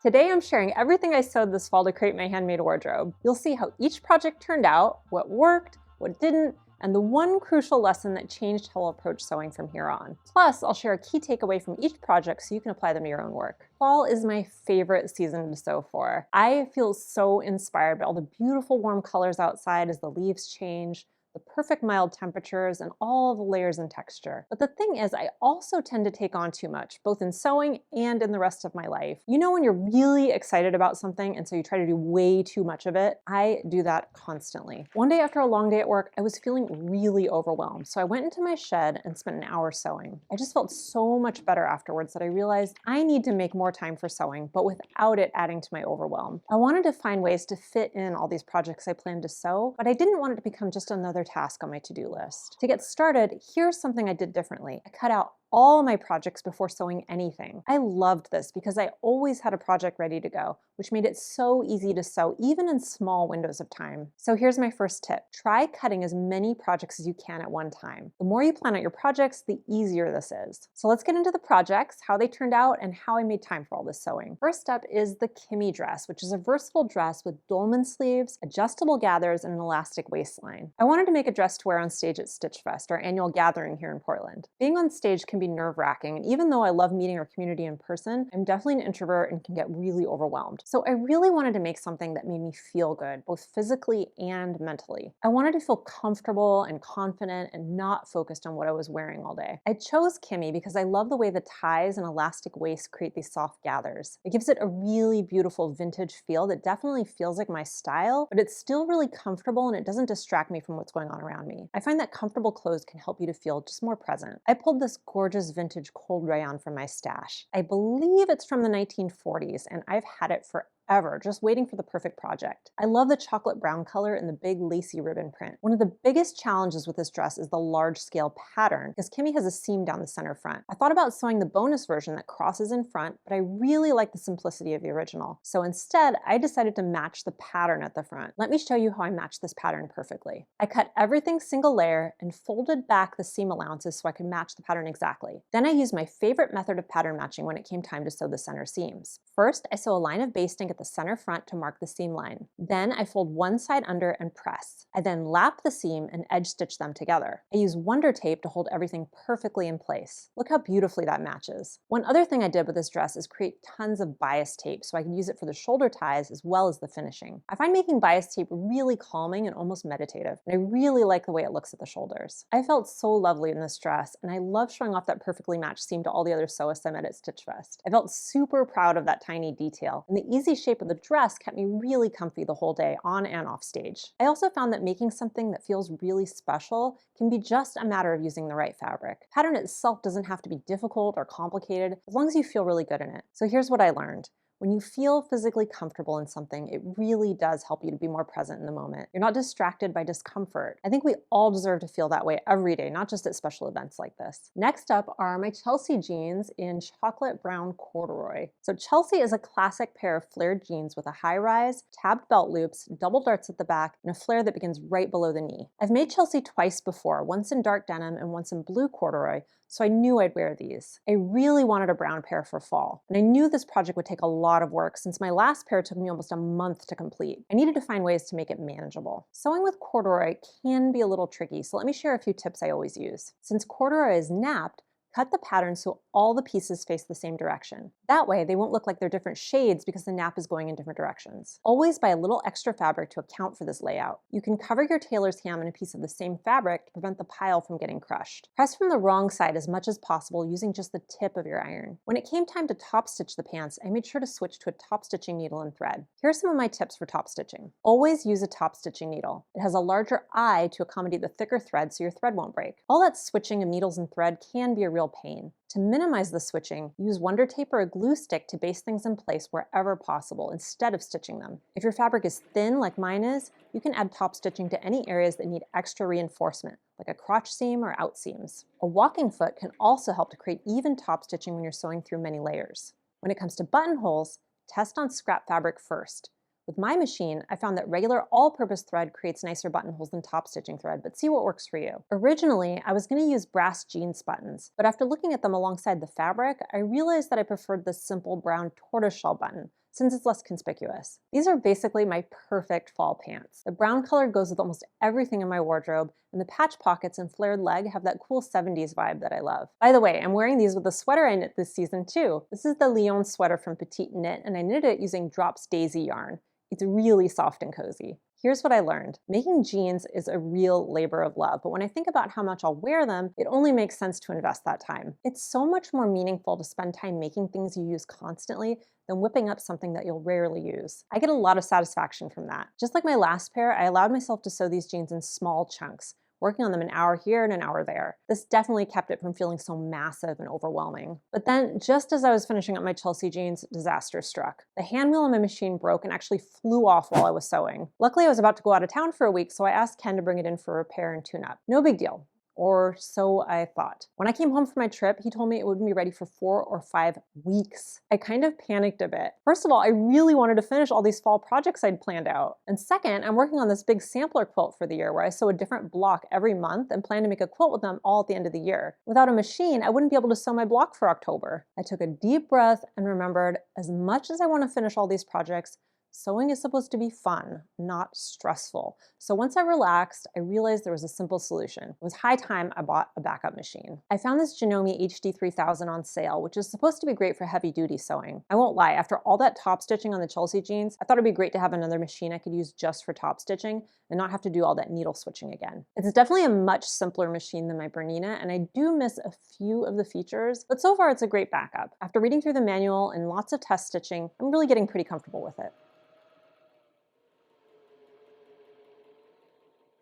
Today I'm sharing everything I sewed this fall to create my handmade wardrobe. You'll see how each project turned out, what worked, what didn't, and the one crucial lesson that changed how I'll approach sewing from here on. Plus, I'll share a key takeaway from each project so you can apply them to your own work. Fall is my favorite season to sew for. I feel so inspired by all the beautiful warm colors outside as the leaves change, the perfect mild temperatures, and all the layers and texture. But the thing is, I also tend to take on too much, both in sewing and in the rest of my life. You know when you're really excited about something and so you try to do way too much of it? I do that constantly. One day after a long day at work, I was feeling really overwhelmed, so I went into my shed and spent an hour sewing. I just felt so much better afterwards that I realized I need to make more time for sewing, but without it adding to my overwhelm. I wanted to find ways to fit in all these projects I planned to sew, but I didn't want it to become just another task on my to-do list. To get started, here's something I did differently. I cut out all my projects before sewing anything. I loved this because I always had a project ready to go, which made it so easy to sew even in small windows of time. So here's my first tip. Try cutting as many projects as you can at one time. The more you plan out your projects, the easier this is. So let's get into the projects, how they turned out, and how I made time for all this sewing. First up is the Kimmy dress, which is a versatile dress with dolman sleeves, adjustable gathers, and an elastic waistline. I wanted to make a dress to wear on stage at Stitch Fest, our annual gathering here in Portland. Being on stage can be nerve-wracking, and even though I love meeting our community in person, I'm definitely an introvert and can get really overwhelmed. So I really wanted to make something that made me feel good, both physically and mentally. I wanted to feel comfortable and confident and not focused on what I was wearing all day. I chose Kimmy because I love the way the ties and elastic waist create these soft gathers. It gives it a really beautiful vintage feel that definitely feels like my style, but it's still really comfortable and it doesn't distract me from what's going on around me. I find that comfortable clothes can help you to feel just more present. I pulled this gorgeous vintage cold rayon from my stash. I believe it's from the 1940s and I've had it forever, just waiting for the perfect project. I love the chocolate brown color and the big lacy ribbon print. One of the biggest challenges with this dress is the large scale pattern because Kimmy has a seam down the center front. I thought about sewing the bonus version that crosses in front, but I really like the simplicity of the original. So instead, I decided to match the pattern at the front. Let me show you how I matched this pattern perfectly. I cut everything single layer and folded back the seam allowances so I could match the pattern exactly. Then I used my favorite method of pattern matching when it came time to sew the center seams. First, I sew a line of basting at the center front to mark the seam line. Then I fold one side under and press. I then lap the seam and edge stitch them together. I use Wonder Tape to hold everything perfectly in place. Look how beautifully that matches. One other thing I did with this dress is create tons of bias tape so I can use it for the shoulder ties as well as the finishing. I find making bias tape really calming and almost meditative, and I really like the way it looks at the shoulders. I felt so lovely in this dress, and I love showing off that perfectly matched seam to all the other sewists I met at Stitch Fest. I felt super proud of that tiny detail, and the easy shape of the dress kept me really comfy the whole day, on and off stage. I also found that making something that feels really special can be just a matter of using the right fabric. Pattern itself doesn't have to be difficult or complicated, as long as you feel really good in it. So here's what I learned. When you feel physically comfortable in something, it really does help you to be more present in the moment. You're not distracted by discomfort. I think we all deserve to feel that way every day, not just at special events like this. Next up are my Chelsea jeans in chocolate brown corduroy. So Chelsea is a classic pair of flared jeans with a high-rise, tabbed belt loops, double darts at the back, and a flare that begins right below the knee. I've made Chelsea twice before, once in dark denim and once in blue corduroy, so I knew I'd wear these. I really wanted a brown pair for fall, and I knew this project would take a lot of work since my last pair took me almost a month to complete. I needed to find ways to make it manageable. Sewing with corduroy can be a little tricky, so let me share a few tips I always use. Since corduroy is napped, cut the pattern so all the pieces face the same direction. That way, they won't look like they're different shades because the nap is going in different directions. Always buy a little extra fabric to account for this layout. You can cover your tailor's hem in a piece of the same fabric to prevent the pile from getting crushed. Press from the wrong side as much as possible using just the tip of your iron. When it came time to top stitch the pants, I made sure to switch to a top stitching needle and thread. Here are some of my tips for top stitching. Always use a top stitching needle. It has a larger eye to accommodate the thicker thread so your thread won't break. All that switching of needles and thread can be a real pain. To minimize the switching, use Wonder Tape or a glue stick to baste things in place wherever possible instead of stitching them. If your fabric is thin like mine is, you can add top stitching to any areas that need extra reinforcement, like a crotch seam or out seams. A walking foot can also help to create even top stitching when you're sewing through many layers. When it comes to buttonholes, test on scrap fabric first. With my machine, I found that regular all-purpose thread creates nicer buttonholes than top stitching thread, but see what works for you. Originally, I was going to use brass jeans buttons, but after looking at them alongside the fabric, I realized that I preferred the simple brown tortoiseshell button, since it's less conspicuous. These are basically my perfect fall pants. The brown color goes with almost everything in my wardrobe, and the patch pockets and flared leg have that cool 70s vibe that I love. By the way, I'm wearing these with a sweater I knit this season too. This is the Lyon Sweater from Petiteknit, and I knitted it using Drops Dezi yarn. It's really soft and cozy. Here's what I learned. Making jeans is a real labor of love, but when I think about how much I'll wear them, it only makes sense to invest that time. It's so much more meaningful to spend time making things you use constantly than whipping up something that you'll rarely use. I get a lot of satisfaction from that. Just like my last pair, I allowed myself to sew these jeans in small chunks, working on them an hour here and an hour there. This definitely kept it from feeling so massive and overwhelming. But then, just as I was finishing up my Chelsea jeans, disaster struck. The hand wheel on my machine broke and actually flew off while I was sewing. Luckily, I was about to go out of town for a week, so I asked Ken to bring it in for repair and tune-up. No big deal. Or so I thought. When I came home from my trip, he told me it wouldn't be ready for 4 or 5 weeks. I kind of panicked a bit. First of all, I really wanted to finish all these fall projects I'd planned out. And second, I'm working on this big sampler quilt for the year where I sew a different block every month and plan to make a quilt with them all at the end of the year. Without a machine, I wouldn't be able to sew my block for October. I took a deep breath and remembered, as much as I want to finish all these projects, sewing is supposed to be fun, not stressful. So once I relaxed, I realized there was a simple solution. It was high time I bought a backup machine. I found this Janome HD3000 on sale, which is supposed to be great for heavy-duty sewing. I won't lie, after all that top stitching on the Chelsea jeans, I thought it'd be great to have another machine I could use just for top stitching and not have to do all that needle switching again. It's definitely a much simpler machine than my Bernina, and I do miss a few of the features, but so far it's a great backup. After reading through the manual and lots of test stitching, I'm really getting pretty comfortable with it.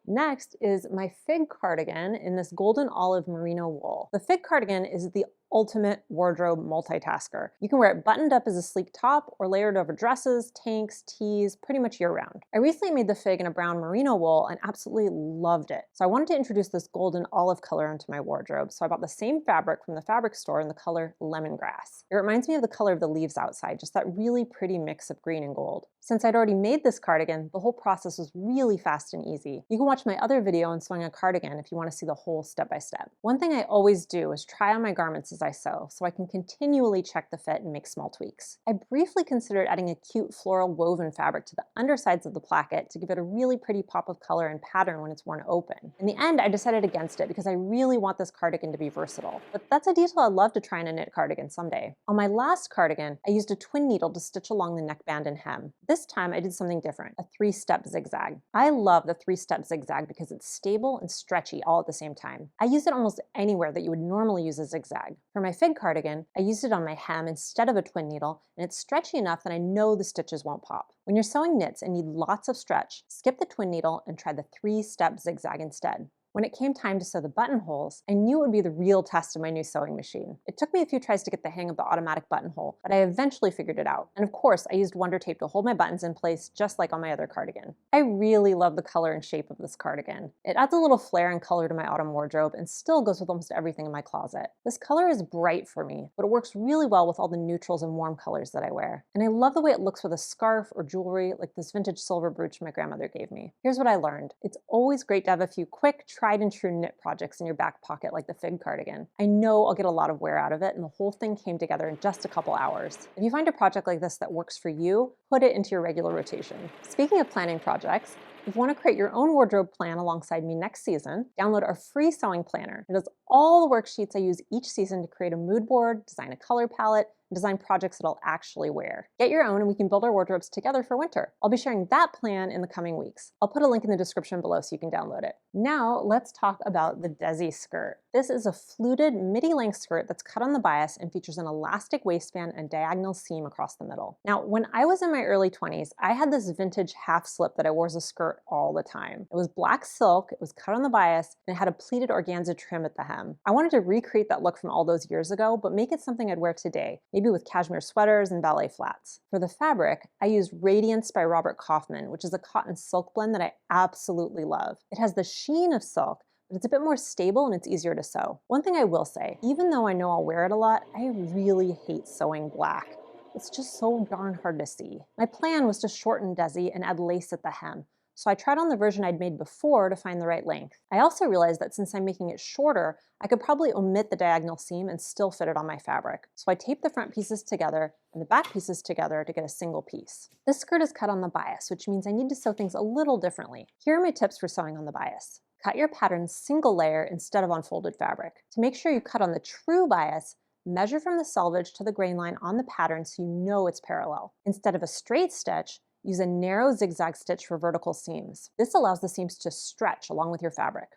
Next is my fig cardigan in this golden olive merino wool. The fig cardigan is the ultimate wardrobe multitasker. You can wear it buttoned up as a sleek top or layered over dresses, tanks, tees, pretty much year round. I recently made the fig in a brown merino wool and absolutely loved it. So I wanted to introduce this golden olive color into my wardrobe. So I bought the same fabric from the fabric store in the color lemongrass. It reminds me of the color of the leaves outside, just that really pretty mix of green and gold. Since I'd already made this cardigan, the whole process was really fast and easy. You can watch my other video on sewing a cardigan if you want to see the whole step-by-step. One thing I always do is try on my garments as I sew, so I can continually check the fit and make small tweaks. I briefly considered adding a cute floral woven fabric to the undersides of the placket to give it a really pretty pop of color and pattern when it's worn open. In the end, I decided against it because I really want this cardigan to be versatile. But that's a detail I'd love to try in a knit cardigan someday. On my last cardigan, I used a twin needle to stitch along the neckband and hem. This time I did something different, a 3-step zigzag. I love the 3-step zigzag because it's stable and stretchy all at the same time. I use it almost anywhere that you would normally use a zigzag. For my fig cardigan, I used it on my hem instead of a twin needle, and it's stretchy enough that I know the stitches won't pop. When you're sewing knits and need lots of stretch, skip the twin needle and try the 3-step zigzag instead. When it came time to sew the buttonholes, I knew it would be the real test of my new sewing machine. It took me a few tries to get the hang of the automatic buttonhole, but I eventually figured it out. And of course, I used Wonder Tape to hold my buttons in place just like on my other cardigan. I really love the color and shape of this cardigan. It adds a little flair and color to my autumn wardrobe and still goes with almost everything in my closet. This color is bright for me, but it works really well with all the neutrals and warm colors that I wear. And I love the way it looks with a scarf or jewelry like this vintage silver brooch my grandmother gave me. Here's what I learned. It's always great to have a few quick, tried and true knit projects in your back pocket like the fig cardigan. I know I'll get a lot of wear out of it, and the whole thing came together in just a couple hours. If you find a project like this that works for you, put it into your regular rotation. Speaking of planning projects, if you want to create your own wardrobe plan alongside me next season, download our free sewing planner. It has all the worksheets I use each season to create a mood board, design a color palette, and design projects that I'll actually wear. Get your own and we can build our wardrobes together for winter. I'll be sharing that plan in the coming weeks. I'll put a link in the description below so you can download it. Now let's talk about the Dezi skirt. This is a fluted midi-length skirt that's cut on the bias and features an elastic waistband and diagonal seam across the middle. Now, when I was in my early 20s, I had this vintage half slip that I wore as a skirt all the time. It was black silk, it was cut on the bias, and it had a pleated organza trim at the hem. I wanted to recreate that look from all those years ago, but make it something I'd wear today, maybe with cashmere sweaters and ballet flats. For the fabric, I used Radiance by Robert Kaufman, which is a cotton silk blend that I absolutely love. It has the sheen of silk, but it's a bit more stable and it's easier to sew. One thing I will say, even though I know I'll wear it a lot, I really hate sewing black. It's just so darn hard to see. My plan was to shorten Dezi and add lace at the hem, so I tried on the version I'd made before to find the right length. I also realized that since I'm making it shorter, I could probably omit the diagonal seam and still fit it on my fabric. So I taped the front pieces together and the back pieces together to get a single piece. This skirt is cut on the bias, which means I need to sew things a little differently. Here are my tips for sewing on the bias. Cut your pattern single layer instead of on folded fabric. To make sure you cut on the true bias, measure from the selvage to the grain line on the pattern so you know it's parallel. Instead of a straight stitch, use a narrow zigzag stitch for vertical seams. This allows the seams to stretch along with your fabric.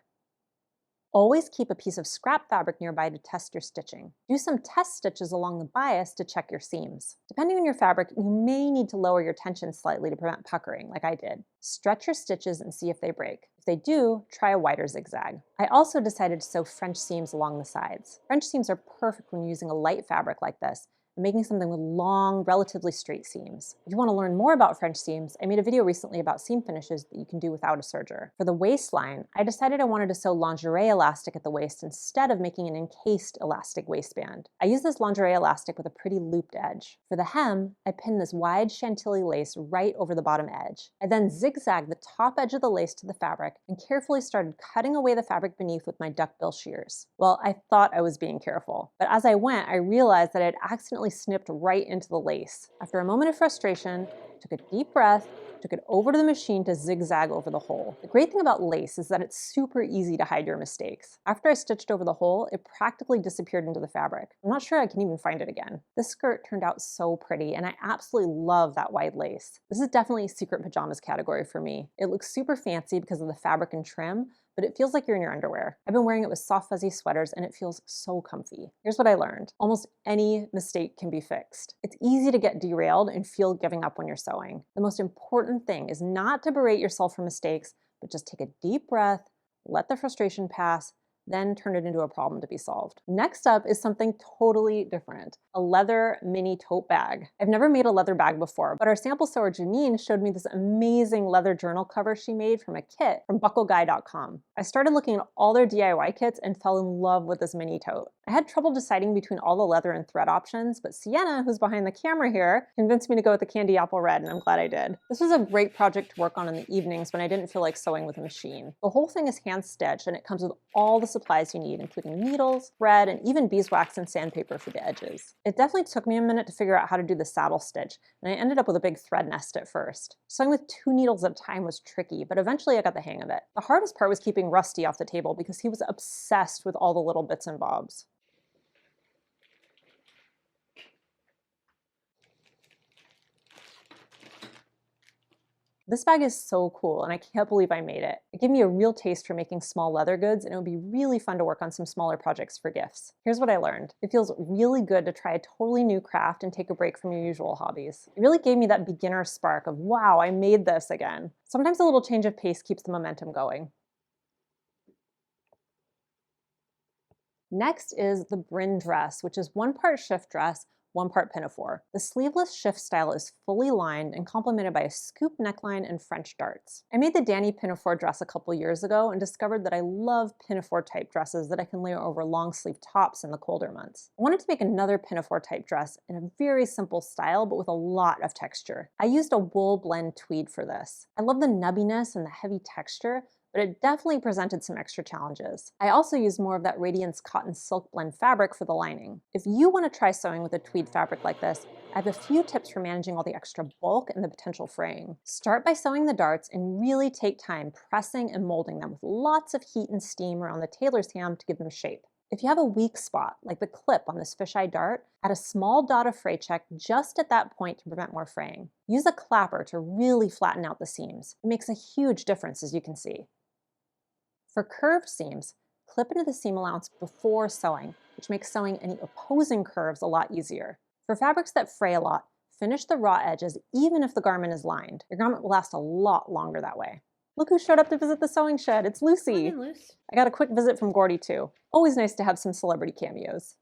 Always keep a piece of scrap fabric nearby to test your stitching. Do some test stitches along the bias to check your seams. Depending on your fabric, you may need to lower your tension slightly to prevent puckering, like I did. Stretch your stitches and see if they break. If they do, try a wider zigzag. I also decided to sew French seams along the sides. French seams are perfect when using a light fabric like this, making something with long, relatively straight seams. If you want to learn more about French seams, I made a video recently about seam finishes that you can do without a serger. For the waistline, I decided I wanted to sew lingerie elastic at the waist instead of making an encased elastic waistband. I used this lingerie elastic with a pretty looped edge. For the hem, I pinned this wide chantilly lace right over the bottom edge. I then zigzagged the top edge of the lace to the fabric and carefully started cutting away the fabric beneath with my duckbill shears. Well, I thought I was being careful, but as I went, I realized that I had accidentally snipped right into the lace. After a moment of frustration, I took a deep breath, took it over to the machine to zigzag over the hole. The great thing about lace is that it's super easy to hide your mistakes. After I stitched over the hole, it practically disappeared into the fabric. I'm not sure I can even find it again. This skirt turned out so pretty, and I absolutely love that wide lace. This is definitely a secret pajamas category for me. It looks super fancy because of the fabric and trim, but it feels like you're in your underwear. I've been wearing it with soft fuzzy sweaters and it feels so comfy. Here's what I learned. Almost any mistake can be fixed. It's easy to get derailed and feel giving up when you're sewing. The most important thing is not to berate yourself for mistakes, but just take a deep breath, let the frustration pass, then turn it into a problem to be solved. Next up is something totally different, a leather mini tote bag. I've never made a leather bag before, but our sample sewer Janine showed me this amazing leather journal cover she made from a kit from buckleguy.com. I started looking at all their DIY kits and fell in love with this mini tote. I had trouble deciding between all the leather and thread options, but Sienna, who's behind the camera here, convinced me to go with the candy apple red, and I'm glad I did. This was a great project to work on in the evenings when I didn't feel like sewing with a machine. The whole thing is hand stitched, and it comes with all the supplies you need, including needles, thread, and even beeswax and sandpaper for the edges. It definitely took me a minute to figure out how to do the saddle stitch, and I ended up with a big thread nest at first. Sewing with 2 needles at a time was tricky, but eventually I got the hang of it. The hardest part was keeping Rusty off the table because he was obsessed with all the little bits and bobs. This bag is so cool, and I can't believe I made it. It gave me a real taste for making small leather goods, and it would be really fun to work on some smaller projects for gifts. Here's what I learned. It feels really good to try a totally new craft and take a break from your usual hobbies. It really gave me that beginner spark of, wow, I made this again. Sometimes a little change of pace keeps the momentum going. Next is the Bryn dress, which is 1 part shift dress, 1 part pinafore. The sleeveless shift style is fully lined and complemented by a scoop neckline and French darts. I made the Danny pinafore dress a couple years ago and discovered that I love pinafore type dresses that I can layer over long sleeve tops in the colder months. I wanted to make another pinafore type dress in a very simple style, but with a lot of texture. I used a wool blend tweed for this. I love the nubbiness and the heavy texture, but it definitely presented some extra challenges. I also used more of that Radiance cotton silk blend fabric for the lining. If you want to try sewing with a tweed fabric like this, I have a few tips for managing all the extra bulk and the potential fraying. Start by sewing the darts and really take time pressing and molding them with lots of heat and steam around the tailor's hand to give them shape. If you have a weak spot, like the clip on this fisheye dart, add a small dot of fray check just at that point to prevent more fraying. Use a clapper to really flatten out the seams. It makes a huge difference, as you can see. For curved seams, clip into the seam allowance before sewing, which makes sewing any opposing curves a lot easier. For fabrics that fray a lot, finish the raw edges even if the garment is lined. Your garment will last a lot longer that way. Look who showed up to visit the sewing shed. It's Lucy. Come on in, Luce. I got a quick visit from Gordy too. Always nice to have some celebrity cameos.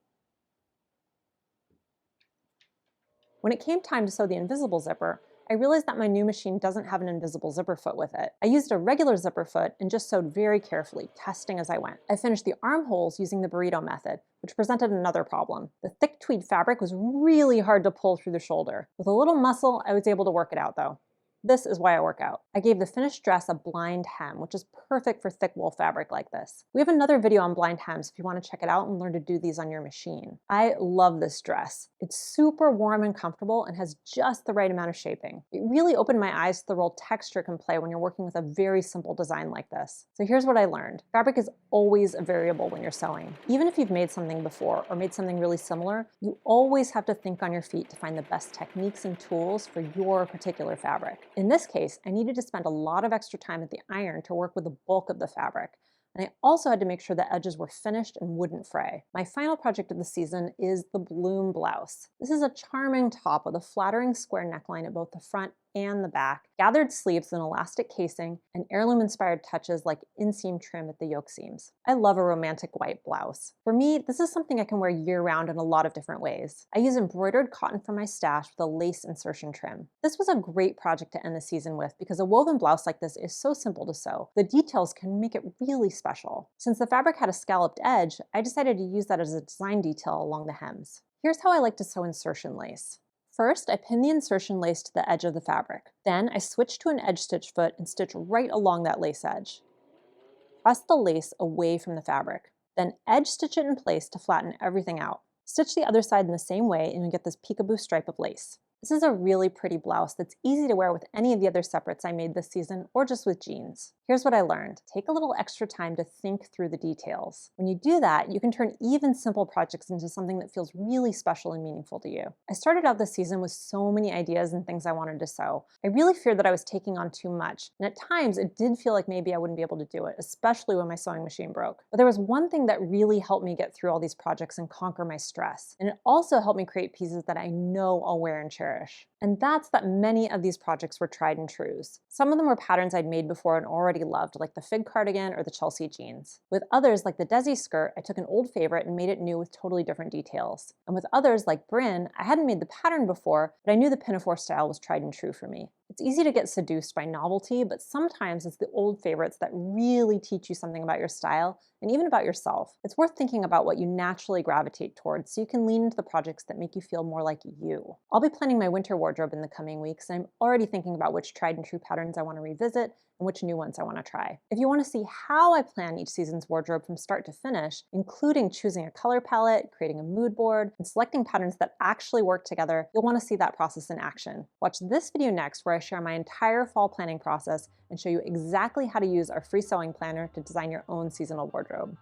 When it came time to sew the invisible zipper, I realized that my new machine doesn't have an invisible zipper foot with it. I used a regular zipper foot and just sewed very carefully, testing as I went. I finished the armholes using the burrito method, which presented another problem. The thick tweed fabric was really hard to pull through the shoulder. With a little muscle, I was able to work it out though. This is why I work out. I gave the finished dress a blind hem, which is perfect for thick wool fabric like this. We have another video on blind hems if you want to check it out and learn to do these on your machine. I love this dress. It's super warm and comfortable and has just the right amount of shaping. It really opened my eyes to the role texture can play when you're working with a very simple design like this. So here's what I learned. Fabric is always a variable when you're sewing. Even if you've made something before or made something really similar, you always have to think on your feet to find the best techniques and tools for your particular fabric. In this case, I needed to spend a lot of extra time at the iron to work with the bulk of the fabric. And I also had to make sure the edges were finished and wouldn't fray. My final project of the season is the Bloom blouse. This is a charming top with a flattering square neckline at both the front and the back, gathered sleeves with an elastic casing, and heirloom-inspired touches like inseam trim at the yoke seams. I love a romantic white blouse. For me, this is something I can wear year-round in a lot of different ways. I use embroidered cotton from my stash with a lace insertion trim. This was a great project to end the season with because a woven blouse like this is so simple to sew. The details can make it really special. Since the fabric had a scalloped edge, I decided to use that as a design detail along the hems. Here's how I like to sew insertion lace. First, I pin the insertion lace to the edge of the fabric. Then I switch to an edge stitch foot and stitch right along that lace edge. Press the lace away from the fabric. Then edge stitch it in place to flatten everything out. Stitch the other side in the same way and you get this peekaboo stripe of lace. This is a really pretty blouse that's easy to wear with any of the other separates I made this season or just with jeans. Here's what I learned. Take a little extra time to think through the details. When you do that, you can turn even simple projects into something that feels really special and meaningful to you. I started out this season with so many ideas and things I wanted to sew. I really feared that I was taking on too much, and at times it did feel like maybe I wouldn't be able to do it, especially when my sewing machine broke. But there was one thing that really helped me get through all these projects and conquer my stress, and it also helped me create pieces that I know I'll wear and cherish. And that's that many of these projects were tried and trues. Some of them were patterns I'd made before and already loved, like the fig cardigan or the Chelsea jeans. With others, like the Dezi skirt, I took an old favorite and made it new with totally different details. And with others, like Bryn, I hadn't made the pattern before, but I knew the pinafore style was tried and true for me. It's easy to get seduced by novelty, but sometimes it's the old favorites that really teach you something about your style and even about yourself. It's worth thinking about what you naturally gravitate towards so you can lean into the projects that make you feel more like you. I'll be planning my winter wardrobe in the coming weeks, and I'm already thinking about which tried and true patterns I want to revisit and which new ones I want to try. If you want to see how I plan each season's wardrobe from start to finish, including choosing a color palette, creating a mood board, and selecting patterns that actually work together, you'll want to see that process in action. Watch this video next where I share my entire fall planning process and show you exactly how to use our free sewing planner to design your own seasonal wardrobe.